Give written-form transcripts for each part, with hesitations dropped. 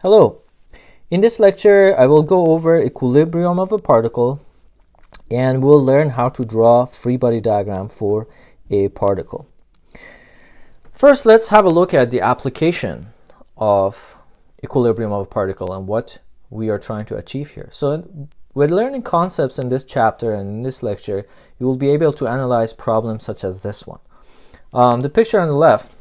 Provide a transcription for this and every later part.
Hello. In this lecture, I will go over equilibrium of a particle and we'll learn how to draw free body diagram for a particle. First, let's have a look at the application of equilibrium of a particle and what we are trying to achieve here. So with learning concepts in this chapter and in this lecture, you will be able to analyze problems such as this one. The picture on the left,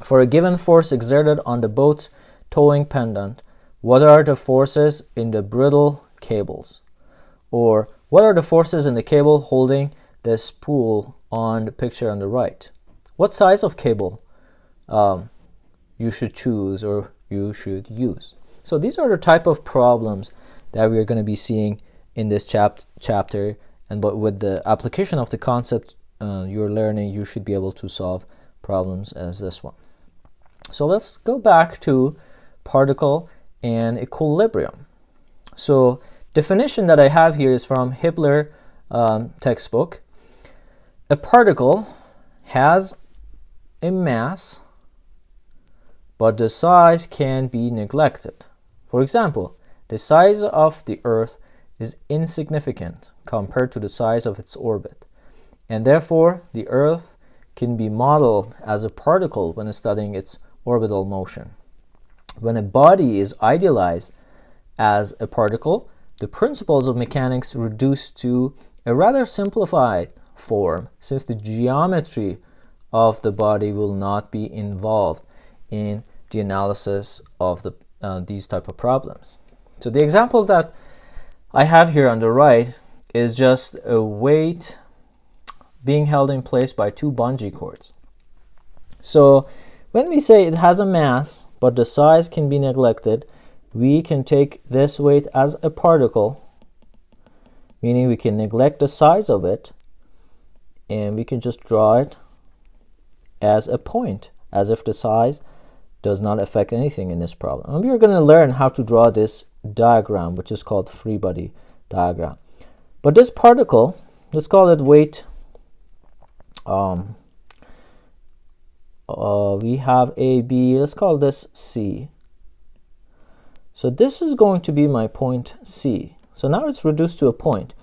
for a given force exerted on the boat's towing pendant, what are the forces in the brittle cables? Or what are the forces in the cable holding the spool on the picture on the right? What size of cable you should choose or you should use? So these are the type of problems that we are going to be seeing in this chapter, and but with the application of the concept you're learning, you should be able to solve problems as this one. So let's go back to particle and equilibrium. So definition that I have here is from Hibbler textbook. A particle has a mass, but the size can be neglected. For example, the size of the Earth is insignificant compared to the size of its orbit, and therefore the Earth can be modeled as a particle when studying its orbital motion. When a body is idealized as a particle, the principles of mechanics reduce to a rather simplified form, since the geometry of the body will not be involved in the analysis of these type of problems. So the example that I have here on the right is just a weight being held in place by two bungee cords. So when we say it has a mass, but the size can be neglected, we can take this weight as a particle, meaning we can neglect the size of it, and we can just draw it as a point, as if the size does not affect anything in this problem. And we are going to learn how to draw this diagram, which is called free body diagram. But this particle, let's call it weight. We have A, B, let's call this C. So this is going to be my point C. So now it's reduced to a point.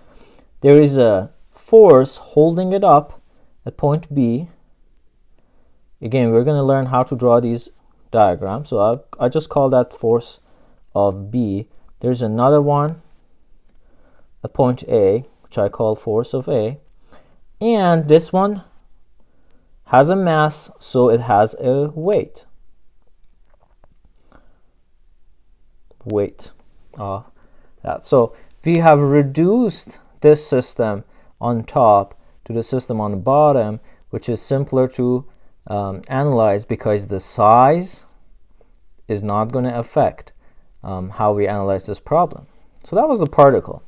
There is a force holding it up at point B. Again, we're going to learn how to draw these diagrams. So I just call that force of B. There's another one at point A, which I call force of A. And this one has a mass, so it has a weight. So we have reduced this system on top to the system on the bottom, which is simpler to analyze because the size is not going to affect how we analyze this problem. So that was the particle.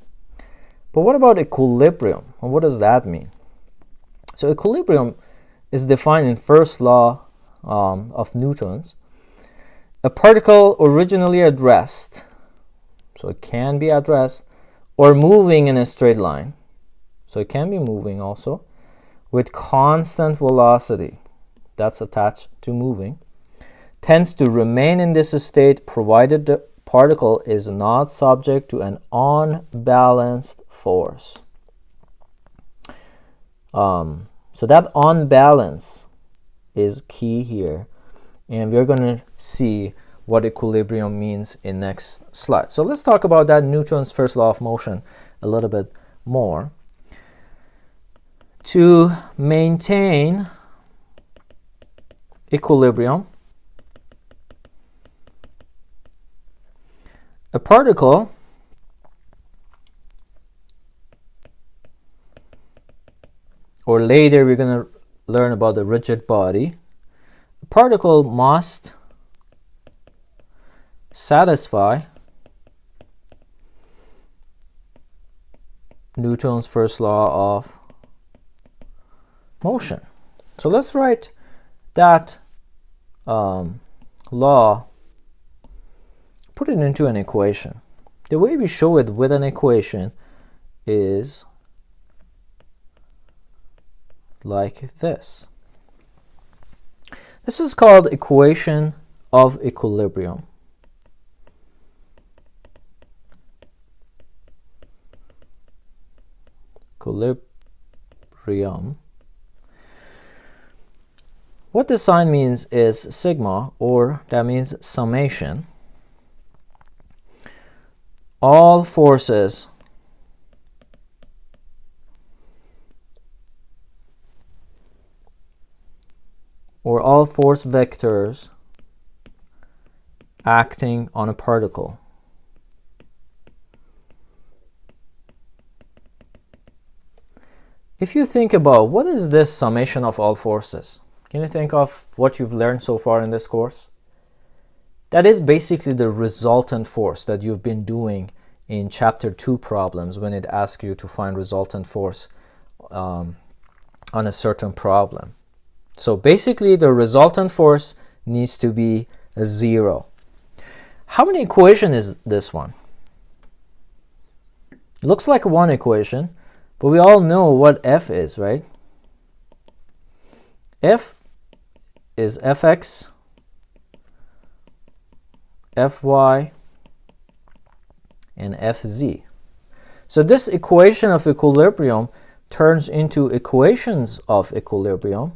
But what about equilibrium? And what does that mean? So equilibrium is defined in first law of Newton's. A particle originally at rest, so it can be at rest, or moving in a straight line, so it can be moving also, with constant velocity, that's attached to moving, tends to remain in this state provided the particle is not subject to an unbalanced force. So that unbalance is key here, and we're going to see what equilibrium means in next slide. So let's talk about that Newton's first law of motion a little bit more. To maintain equilibrium, a particle or later we're going to learn about the rigid body. A particle must satisfy Newton's first law of motion. So let's write that law, put it into an equation. The way we show it with an equation is like this. This is called equation of equilibrium. equilibrium, what this sign means is sigma, or that means summation. All forces or all force vectors acting on a particle. If you think about what is this summation of all forces, can you think of what you've learned so far in this course? That is basically the resultant force that you've been doing in chapter 2 problems when it asks you to find resultant force on a certain problem. So basically the resultant force needs to be a 0. How many equation is this one? It looks like one equation, but we all know what F is, right? F is Fx, Fy, and Fz. So this equation of equilibrium turns into equations of equilibrium,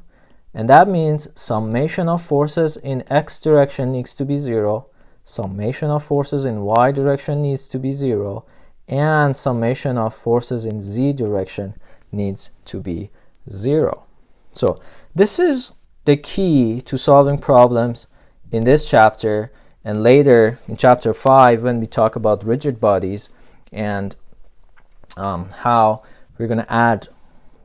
and that means summation of forces in x direction needs to be 0, summation of forces in y direction needs to be 0, and summation of forces in z direction needs to be 0. So this is the key to solving problems in this chapter, and later in chapter 5 when we talk about rigid bodies and how we're going to add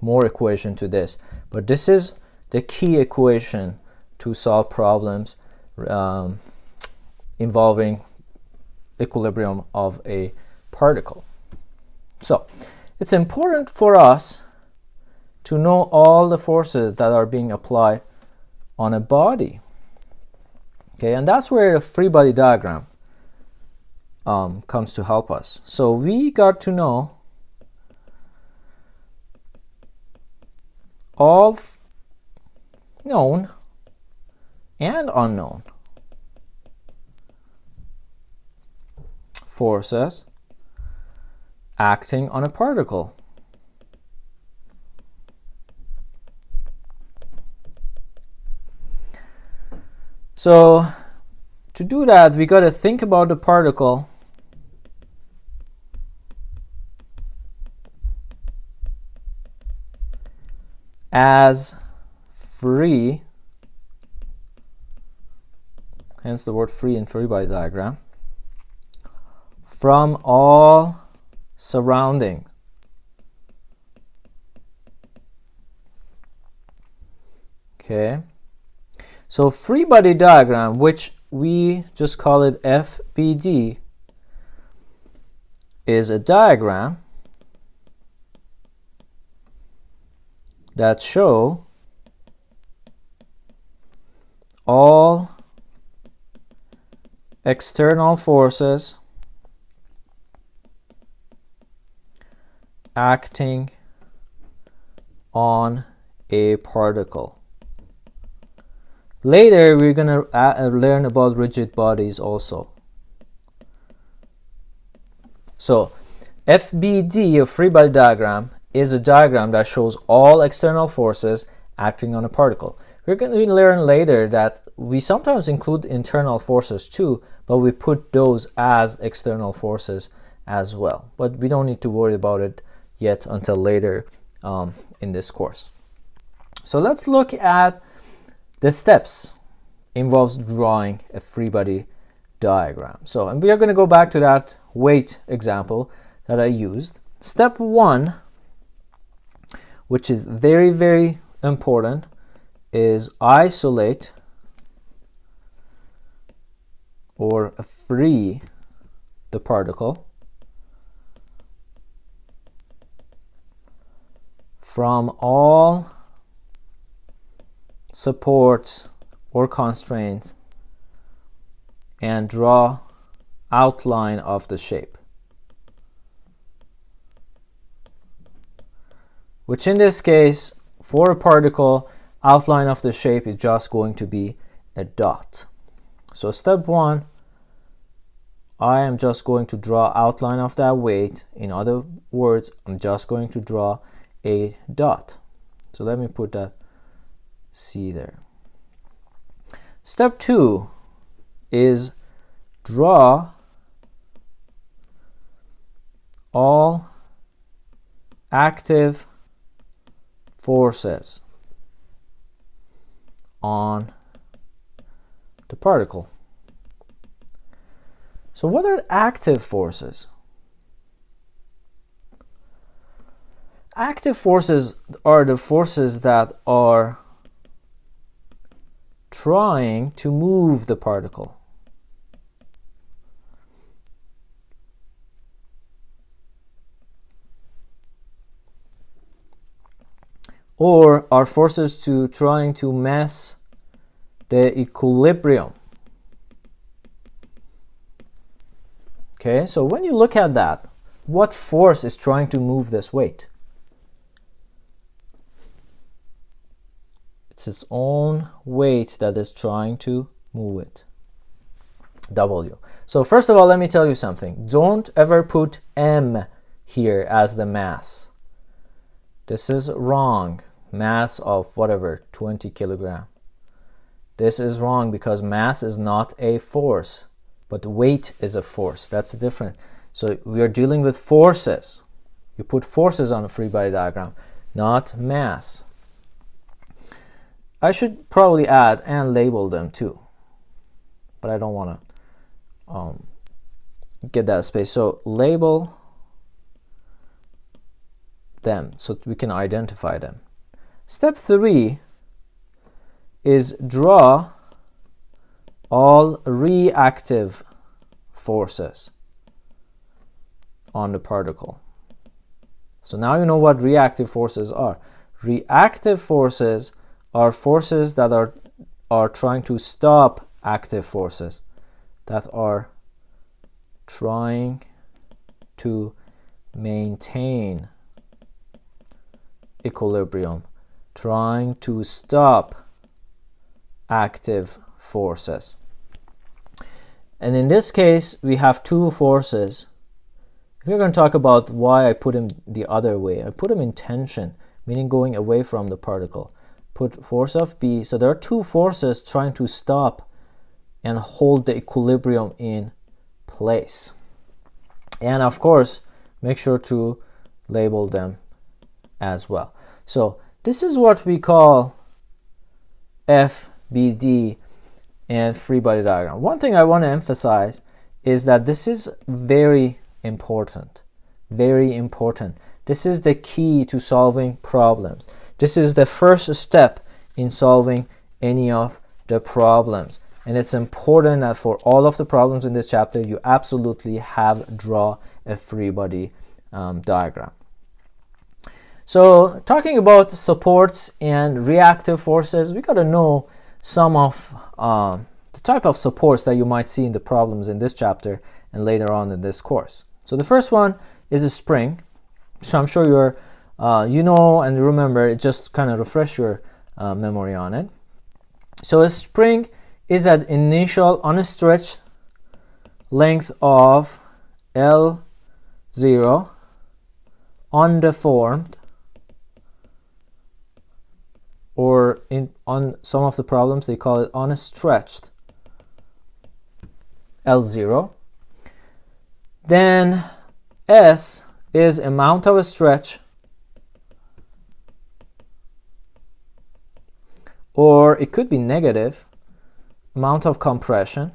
more equation to this. But this is the key equation to solve problems involving equilibrium of a particle. So it's important for us to know all the forces that are being applied on a body. Okay, and that's where the free body diagram comes to help us. So we got to know all known and unknown forces acting on a particle. So to do that, we got to think about the particle as free, hence the word free in free body diagram, from all surrounding. Okay. So free body diagram, which we just call it FBD, is a diagram that show all external forces acting on a particle. Later, we're going to learn about rigid bodies also. So, FBD, a free body diagram, is a diagram that shows all external forces acting on a particle. We're going to learn later that we sometimes include internal forces too, but we put those as external forces as well. But we don't need to worry about it yet until later in this course. So let's look at the steps involves drawing a free body diagram. So, and we are going to go back to that weight example that I used. Step 1, which is very, very important, is isolate or free the particle from all supports or constraints and draw outline of the shape, which in this case for a particle, outline of the shape is just going to be a dot. So step 1, I am just going to draw outline of that weight. In other words, I'm just going to draw a dot. So let me put that C there. Step 2 is draw all active forces on the particle. So what are active forces? Active forces are the forces that are trying to move the particle. Or are forces trying to mess the equilibrium. Okay, so when you look at that, what force is trying to move this weight? It's its own weight that is trying to move it. W. So first of all, let me tell you something. Don't ever put M here as the mass. This is wrong. Mass of whatever, 20 kilogram. This is wrong because mass is not a force, but weight is a force. That's different. So we are dealing with forces. You put forces on a free body diagram, not mass. I should probably add and label them too, but I don't want to get that space. So label them so we can identify them. Step 3 is draw all reactive forces on the particle. So now you know what reactive forces are. Reactive forces are forces that are trying to stop active forces, that are trying to maintain equilibrium, trying to stop active forces. And in this case, we have two forces. If we're going to talk about why I put them the other way, I put them in tension, meaning going away from the particle. Put force of B. So there are two forces trying to stop and hold the equilibrium in place. And of course, make sure to label them as well. So this is what we call FBD and free body diagram. One thing I want to emphasize is that this is very important. Very important. This is the key to solving problems. This is the first step in solving any of the problems. And it's important that for all of the problems in this chapter, you absolutely have draw a free body diagram. So talking about supports and reactive forces, we got to know some of the type of supports that you might see in the problems in this chapter and later on in this course. So the first one is a spring. So I'm sure you're you know and remember it, just kind of refresh your memory on it. So a spring is at initial unstretched length of L0, undeformed, or on some of the problems they call it unstretched L0. Then S is amount of a stretch, or it could be negative, amount of compression.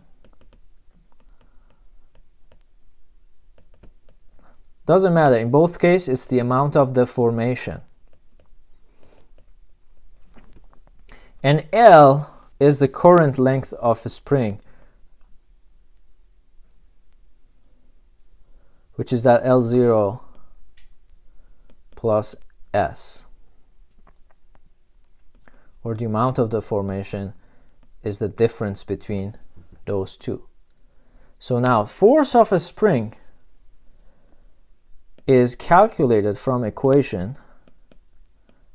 Doesn't matter. In both cases, it's the amount of deformation. And L is the current length of a spring, which is that L0 plus S, or the amount of deformation is the difference between those two. So now force of a spring is calculated from equation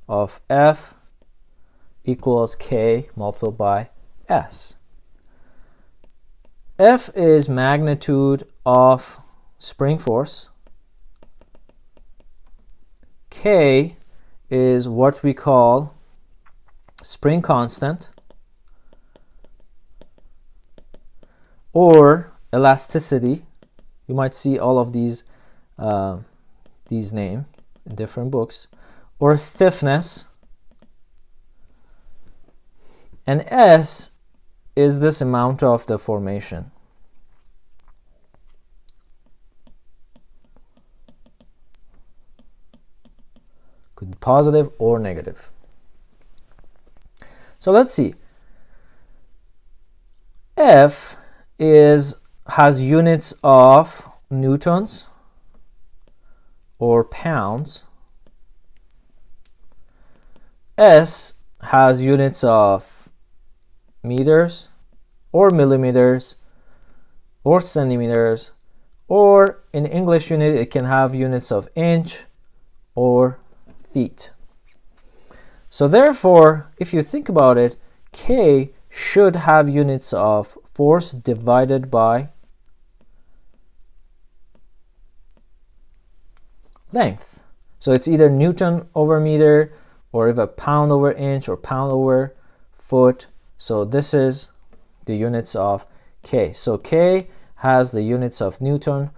of F equals K multiplied by S. F is magnitude of spring force. K is what we call spring constant or elasticity. You might see all of these names in different books. Or stiffness. And S is this amount of the formation. Could be positive or negative. So let's see. F has units of newtons or pounds. S has units of meters or millimeters or centimeters, or in English unit it can have units of inch or feet. So therefore, if you think about it, K should have units of force divided by length. So it's either Newton over meter, or if a pound over inch, or pound over foot. So this is the units of K. So K has the units of Newton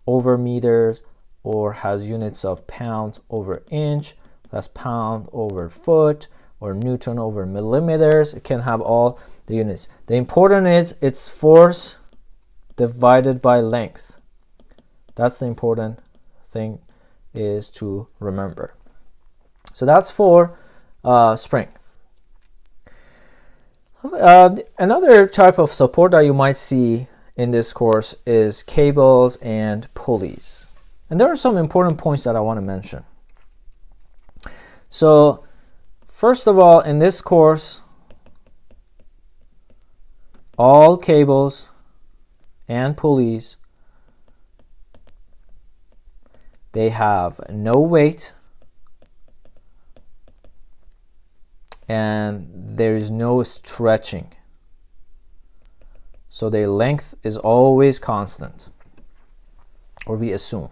over meters, or has units of pounds over inch, that's pound over foot, or Newton over millimeters. It can have all the units. The important is it's force divided by length. That's the important thing is to remember. So that's for spring. Another type of support that you might see in this course is cables and pulleys. And there are some important points that I want to mention. So first of all, in this course, all cables and pulleys, they have no weight and there is no stretching. So their length is always constant, or we assume.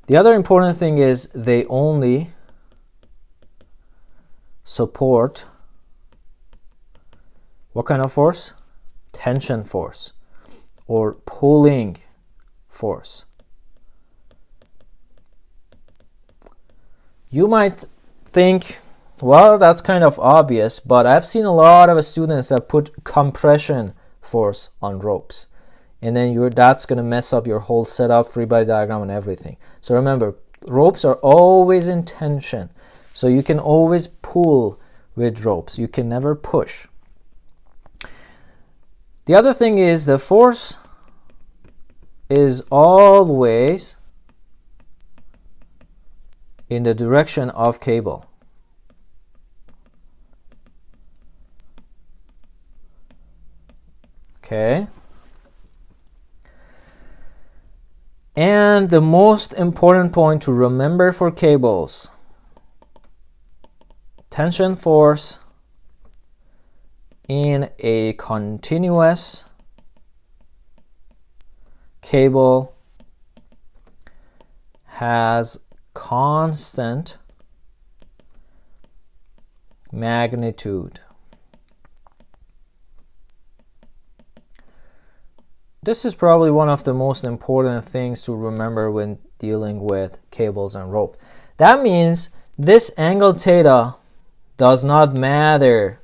The other important thing is they only support what kind of force? Tension force or pulling force. You might think, well, that's kind of obvious, but I've seen a lot of students that put compression force on ropes, and then that's going to mess up your whole setup, free body diagram, and everything. So remember, ropes are always in tension. So you can always pull with ropes. You can never push. The other thing is the force is always in the direction of cable. Okay. And the most important point to remember for cables: tension force in a continuous cable has constant magnitude. This is probably one of the most important things to remember when dealing with cables and rope. That means this angle theta does not matter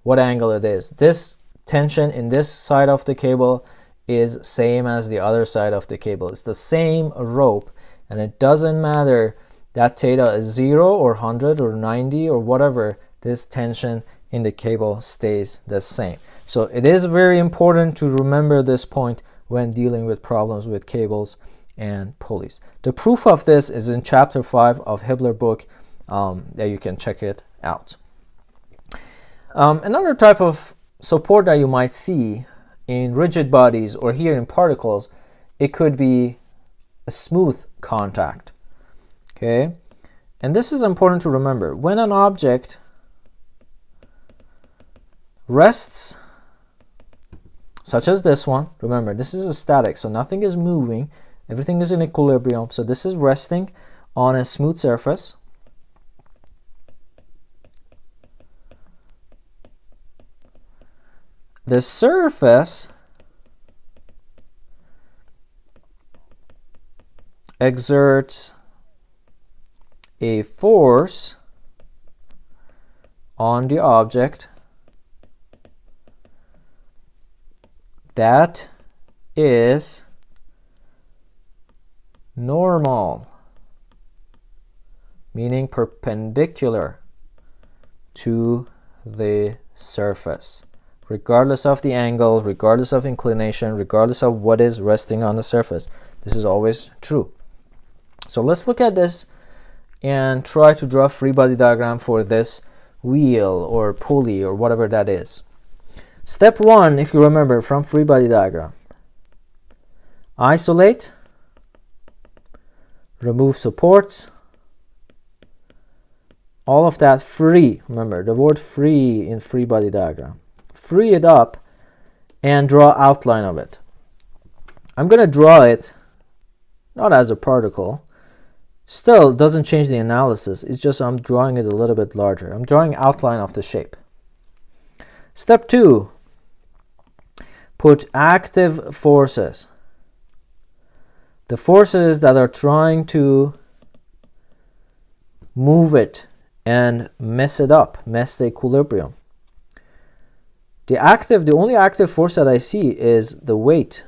what angle it is. This tension in this side of the cable is same as the other side of the cable. It's the same rope, and it doesn't matter that theta is 0 or 100 or 90 or whatever. This tension in the cable stays the same. So it is very important to remember this point when dealing with problems with cables and pulleys. The proof of this is in chapter 5 of Hibbler book, that you can check it out. Another type of support that you might see in rigid bodies or here in particles, it could be a smooth contact. Okay, and this is important to remember. When an object rests, such as this one. Remember, this is a static, so nothing is moving. Everything is in equilibrium. So this is resting on a smooth surface. The surface exerts a force on the object that is normal, meaning perpendicular to the surface, regardless of the angle, regardless of inclination, regardless of what is resting on the surface. This is always true. So let's look at this and try to draw a free body diagram for this wheel or pulley or whatever that is. Step 1, if you remember from free body diagram, isolate, remove supports, all of that free. Remember the word free in free body diagram. Free it up and draw outline of it. I'm going to draw it not as a particle. Still doesn't change the analysis. It's just I'm drawing it a little bit larger. I'm drawing outline of the shape. Step 2, put active forces. The forces that are trying to move it and mess it up, mess the equilibrium. The only active force that I see is the weight.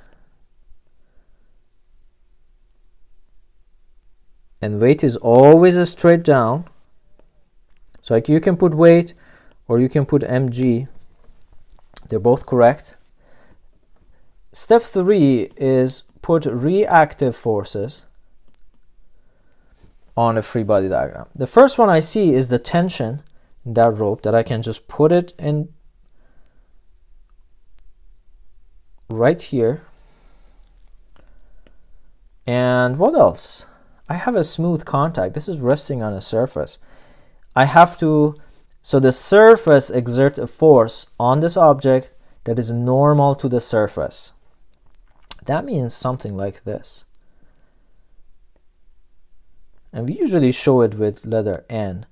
And weight is always a straight down. So like you can put weight or you can put mg. They're both correct. Step 3 is put reactive forces on a free body diagram. The first one I see is the tension in that rope, that I can just put it in right here. And what else? I have a smooth contact. This is resting on a surface. I have to, so the surface exerts a force on this object that is normal to the surface. That means something like this. And we usually show it with letter N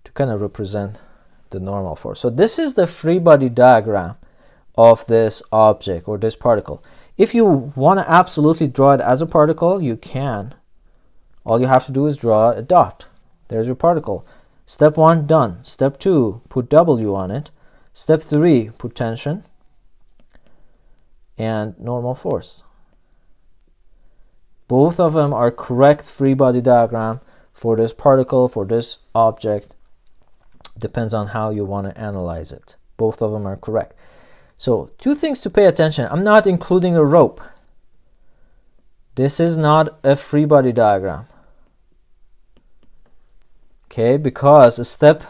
to kind of represent the normal force. So this is the free body diagram of this object or this particle. If you want to absolutely draw it as a particle, you can. All you have to do is draw a dot. There's your particle. Step 1, done. Step 2, put W on it. Step 3, put tension and normal force. Both of them are correct free body diagram for this particle, for this object. Depends on how you want to analyze it. Both of them are correct. So 2 things to pay attention. I'm not including a rope. This is not a free body diagram. Okay, because step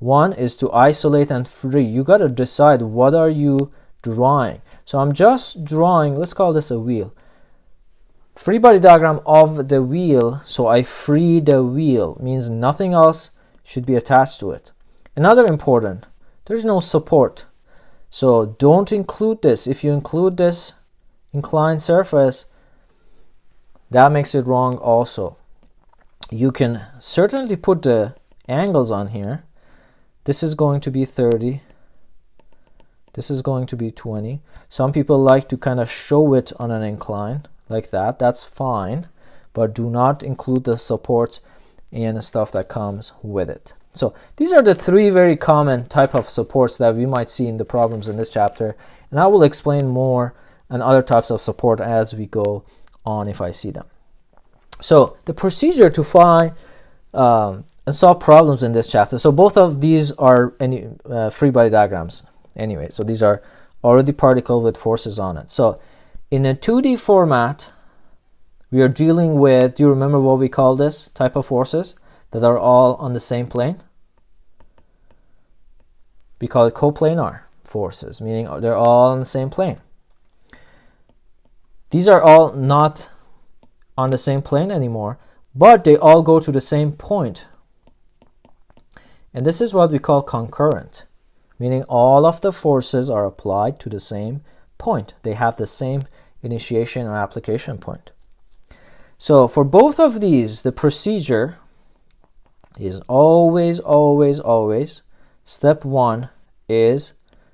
1 is to isolate and free. You got to decide what are you drawing. So I'm just drawing, let's call this a wheel. Free body diagram of the wheel, so I free the wheel. Means nothing else should be attached to it. Another important, there's no support. So don't include this. If you include this inclined surface, that makes it wrong also. You can certainly put the angles on here. This is going to be 30. This is going to be 20. Some people like to kind of show it on an incline like that. That's fine, but do not include the supports and stuff that comes with it. So these are the 3 very common type of supports that we might see in the problems in this chapter, and I will explain more on other types of support as we go on if I see them. So the procedure to find and solve problems in this chapter. So both of these are free body diagrams anyway. So these are already particle with forces on it. So in a 2D format, we are dealing with, do you remember what we call this type of forces that are all on the same plane? We call it coplanar forces, meaning they're all on the same plane. These are all not on the same plane anymore, but they all go to the same point. And this is what we call concurrent. meaning all of the forces are applied to the same point. They have the same initiation or application point. So for both of these, the procedure is always, step 1 is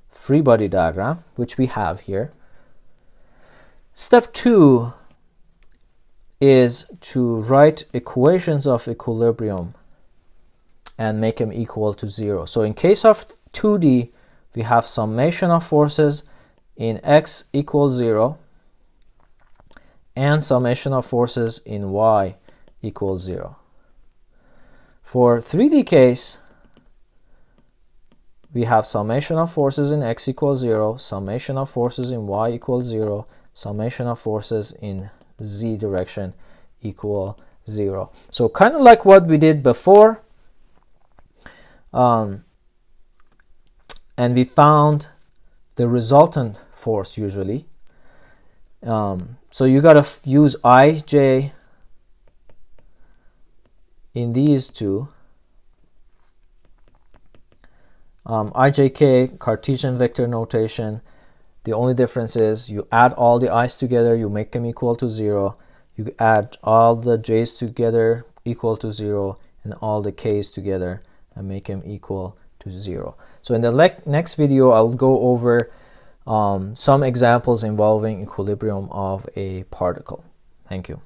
free body diagram, which we have here. Step 2 is to write equations of equilibrium and make them equal to 0. So in case of 2D, we have summation of forces in x equals 0 and summation of forces in y equals 0. For 3D case, we have summation of forces in x equals 0, summation of forces in y equals 0, summation of forces in z direction equal 0. So kind of like what we did before, and we found the resultant force usually. So you gotta use ij in these two. Ijk, Cartesian vector notation. The only difference is you add all the i's together, you make them equal to 0. You add all the j's together equal to 0, and all the k's together and make them equal to 0. So in the next video, I'll go over some examples involving equilibrium of a particle. Thank you.